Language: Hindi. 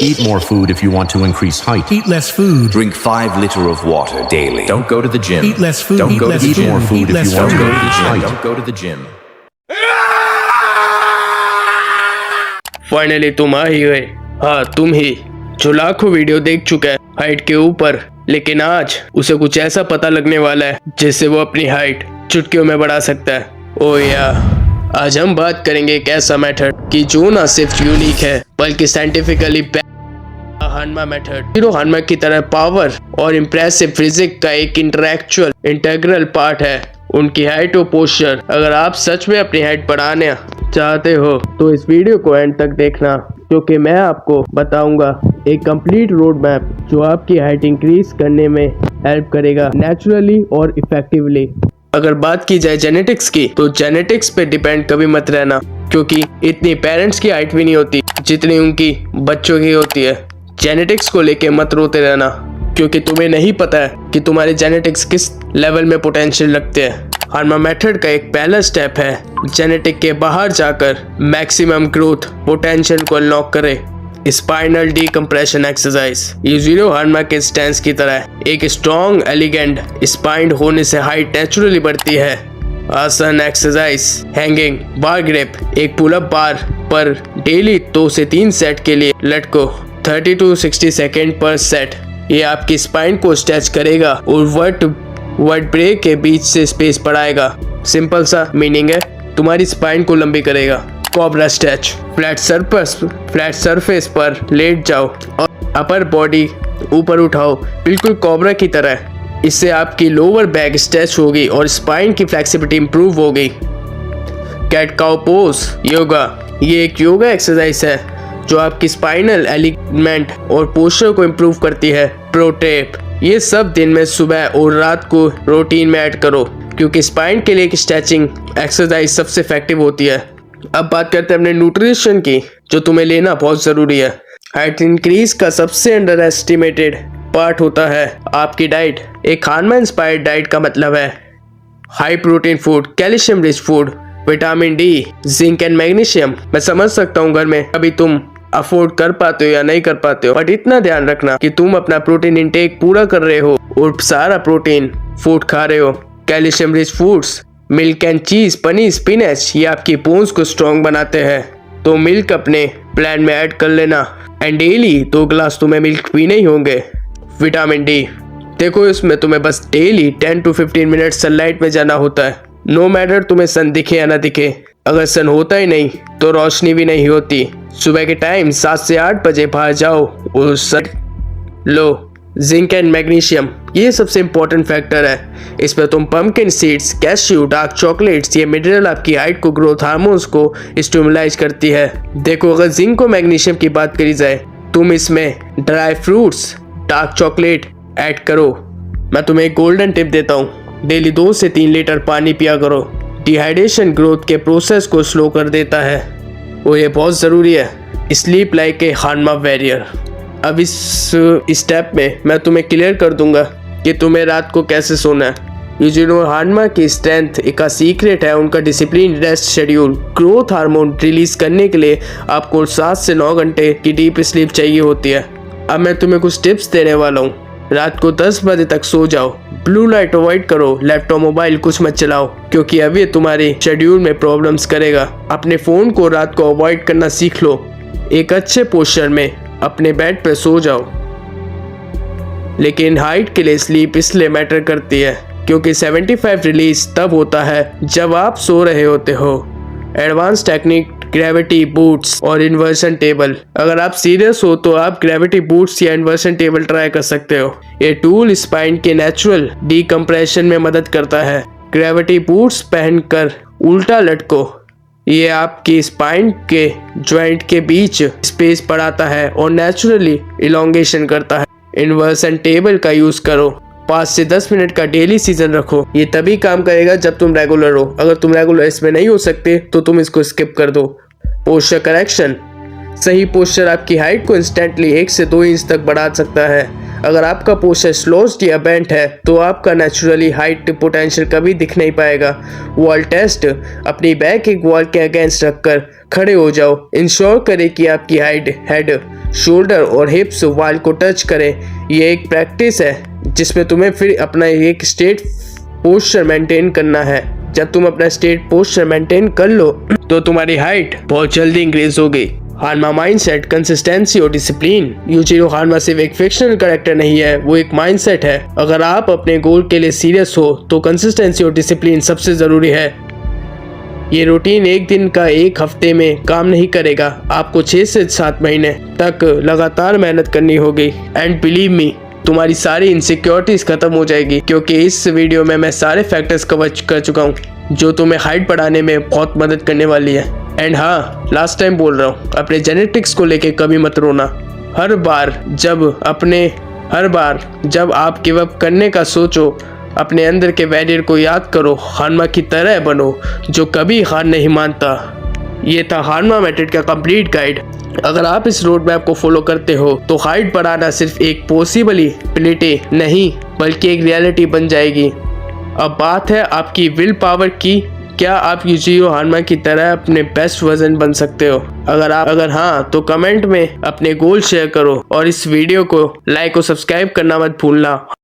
Eat more food if you want to increase height. Eat less food. Drink 5 liters of water daily. Don't go to the gym. Eat less food. Don't Eat go less to the Eat food. more food Eat if less you want to food. go to the gym. Don't go to the gym. Finally तुम आ ही गए। हाँ, तुम ही जो लाखों वीडियो देख चुका है हाइट के ऊपर, लेकिन आज उसे कुछ ऐसा पता लगने वाला है जिससे वो अपनी हाइट चुटकियों में बढ़ा सकता है। ओ या आज हम बात करेंगे एक ऐसा मेथड कि जो ना सिर्फ यूनिक है बल्कि साइंटिफिकली हानमा मेथड। हीरो हानमा की तरह पावर और इम्प्रेसिव फिजिक का एक इंटेग्रल पार्ट है उनकी हाइट और पोस्चर। अगर आप सच में अपनी हाइट बढ़ाने चाहते हो तो इस वीडियो को एंड तक देखना, क्योंकि मैं आपको बताऊंगा एक कंप्लीट रोड मैप जो आपकी हाइट इंक्रीज करने में हेल्प करेगा नेचुरली और इफेक्टिवली। अगर बात की जाए जेनेटिक्स की तो जेनेटिक्स पे डिपेंड कभी मत रहना, क्योंकि इतनी पेरेंट्स की हाइट भी नहीं होती जितनी उनकी बच्चों की होती है। जेनेटिक्स को लेके मत रोते रहना, क्योंकि तुम्हें नहीं पता है कि तुम्हारे जेनेटिक्स किस लेवल में पोटेंशियल रखते हैं। हानमा मेथड का एक पहला स्टेप है जेनेटिक के बाहर जाकर मैक्सिमम ग्रोथ पोटेंशियल को अनलॉक करे। Spinal decompression exercise. ये हीरो हानमा के स्टैंस की तरह है। एक स्ट्रॉन्ग एलिगेंट स्पाइन होने से हाइट नेचुरली बढ़ती है। आसन एक्सरसाइज हैंगिंग बार ग्रिप। एक पुल अप बार पर डेली 2 से 3 सेट के लिए लटको 30 to 60 सेकेंड पर सेट। ये आपकी स्पाइन को स्ट्रेच करेगा और वर्टेब्रे के बीच से स्पेस बढ़ाएगा। सिंपल सा मीनिंग है, तुम्हारी स्पाइन को लंबी करेगा। Cobra stretch. फ्लैट सरफेस पर लेट जाओ और अपर बॉडी ऊपर उठाओ, बिल्कुल कोबरा की तरह। इससे आपकी लोअर बैक स्ट्रेच होगी और स्पाइन की फ्लेक्सिबिलिटी इंप्रूव होगी। Cat cow pose yoga. ये एक योगा एक्सरसाइज है जो आपकी स्पाइनल एलिमेंट और पोस्चर को इम्प्रूव करती है। प्रो टिप, ये सब दिन में सुबह और रात को रूटीन में ऐड करो, क्योंकि स्पाइन के लिए एक स्ट्रेचिंग एक्सरसाइज सबसे इफेक्टिव होती है। अब बात करते हैं अपने न्यूट्रिशन की, जो तुम्हें लेना बहुत ज़रूरी है। हाइट इंक्रीज का सबसे अंडर एस्टिमेटेड पार्ट होता है आपकी डाइट। एक हानमा इंस्पायर्ड डाइट का मतलब है high protein food, calcium rich food, vitamin D, zinc and magnesium. मैं समझ सकता हूँ घर में अभी तुम अफोर्ड कर पाते हो या नहीं कर पाते हो, बट इतना ध्यान रखना कि तुम अपना प्रोटीन इंटेक पूरा कर रहे हो और सारा प्रोटीन फूड खा रहे हो। Calcium rich foods, milk and चीज, पनीर, स्पिनच, ये आपकी बोन्स को स्ट्रॉन्ग बनाते हैं, तो मिल्क अपने प्लान में ऐड कर लेना। एंड डेली 2 ग्लास तुम्हें मिल्क पीने ही होंगे। विटामिन डी, देखो इसमें तुम्हें बस डेली 10 to 15 मिनट सनलाइट में जाना होता है। नो मैटर तुम्हें सन दिखे या ना दिखे, अगर सन होता ही नहीं तो रोशनी भी नहीं होती। सुबह के टाइम 7 से 8 बजे बाहर जाओ और सन लो। जिंक एंड मैग्नीशियम, ये सबसे इम्पोर्टेंट फैक्टर है। इसमें तुम pumpkin seeds, cashew, dark chocolates, ये मिनरल आपकी हाइट को, ग्रोथ हार्मोन्स को स्टिमुलाइज करती है। देखो अगर जिंक और मैग्नीशियम की बात करी जाए, तुम इसमें dry fruits, dark chocolate add करो। मैं तुम्हें एक गोल्डन टिप देता हूँ, डेली 2 से 3 लीटर पानी पिया करो। डिहाइड्रेशन ग्रोथ के प्रोसेस को स्लो कर देता है और ये बहुत ज़रूरी है। Sleep like a हानमा warrior. अब इस स्टेप में मैं तुम्हें क्लियर कर दूंगा कि तुम्हें रात को कैसे सोना है। यूजिनो हानमा की स्ट्रेंथ का सीक्रेट है उनका discipline rest schedule. Growth hormone release करने के लिए आपको 7 से 9 घंटे की डीप स्लीप चाहिए होती है। अब मैं तुम्हें कुछ टिप्स देने वाला हूँ। रात को 10 बजे तक सो जाओ। ब्लू लाइट अवॉइड करो। लैपटॉप, मोबाइल कुछ मत चलाओ, क्योंकि अब ये तुम्हारे शेड्यूल में प्रॉब्लम्स करेगा। अपने फ़ोन को रात को अवॉइड करना सीख लो। एक अच्छे पोस्चर में अपने बेड पे सो जाओ। लेकिन हाइट के लिए स्लीप इसलिए मैटर करती है क्योंकि 75 रिलीज तब होता है जब आप सो रहे होते हो। एडवांस टेक्निक, ग्रेविटी बूट्स और इन्वर्सन टेबल। अगर आप सीरियस हो तो आप ग्रेविटी बूट्स या इन्वर्सन टेबल ट्राई कर सकते हो। ये टूल स्पाइन के नेचुरल डीकम्प्रेशन में मदद करता है। ग्रेविटी बूट्स पहनकर उल्टा लटको, ये आपकी स्पाइन के जॉइंट के बीच स्पेस बढ़ाता है और नेचुरली इलोंगेशन करता है। इन्वर्सन टेबल का यूज करो। 5 से 10 मिनट का डेली सीजन रखो। ये तभी काम करेगा जब तुम रेगुलर हो। अगर तुम रेगुलर इसमें नहीं हो सकते तो तुम इसको स्किप कर दो। Posture correction. सही पोस्चर आपकी हाइट को इंस्टेंटली 1 से 2 इंच तक बढ़ा सकता है। अगर आपका पोस्चर स्लोस्ट या बेंट है तो आपका नेचुरली हाइट पोटेंशियल कभी दिख नहीं पाएगा। वॉल टेस्ट, अपनी बैक एक वॉल के अगेंस्ट रखकर खड़े हो जाओ। इंश्योर करें कि आपकी हाइट हेड, शोल्डर और हिप्स वॉल को टच करें। ये एक प्रैक्टिस है जिसमें तुम्हें फिर अपना एक स्ट्रेट पोस्चर मेंटेन करना है। जब तुम अपना स्ट्रेट पोस्चर मेंटेन कर लो तो तुम्हारी हाइट बहुत जल्दी इंक्रीज होगी। हानमा माइंडसेट, कंसिस्टेंसी और डिसिप्लिन। यूजिरो हानमा सिर्फ एक फिक्शनल कैरेक्टर नहीं है, वो एक माइंडसेट है। अगर आप अपने गोल के लिए सीरियस हो तो कंसिस्टेंसी और डिसिप्लिन सबसे जरूरी है। ये रूटीन एक दिन का एक हफ्ते में काम नहीं करेगा, आपको 6 से 7 महीने तक लगातार मेहनत करनी होगी। एंड बिलीव मी, तुम्हारी सारी इनसिक्योरिटीज खत्म हो जाएगी, क्योंकि इस वीडियो में मैं सारे फैक्टर्स कवर कर चुका हूँ जो तुम्हें हाइट बढ़ाने में बहुत मदद करने वाली है। एंड हाँ, लास्ट टाइम बोल रहा हूँ, अपने जेनेटिक्स को लेके कभी मत रोना। हर बार जब आप गिव अप करने का सोचो, अपने अंदर के वैरियर को याद करो, हानमा की तरह बनो जो कभी हार नहीं मानता। ये था हानमा मेथड का कंप्लीट गाइड। अगर आप इस रोड मैप को फॉलो करते हो तो हाइट बढ़ाना सिर्फ एक पॉसिबिलिटी नहीं बल्कि एक रियलिटी बन जाएगी। अब बात है आपकी विल पावर की, क्या आप यूजिरो हानमा की तरह अपने बेस्ट वर्जन बन सकते हो? अगर हाँ तो कमेंट में अपने गोल शेयर करो और इस वीडियो को लाइक और सब्सक्राइब करना मत भूलना।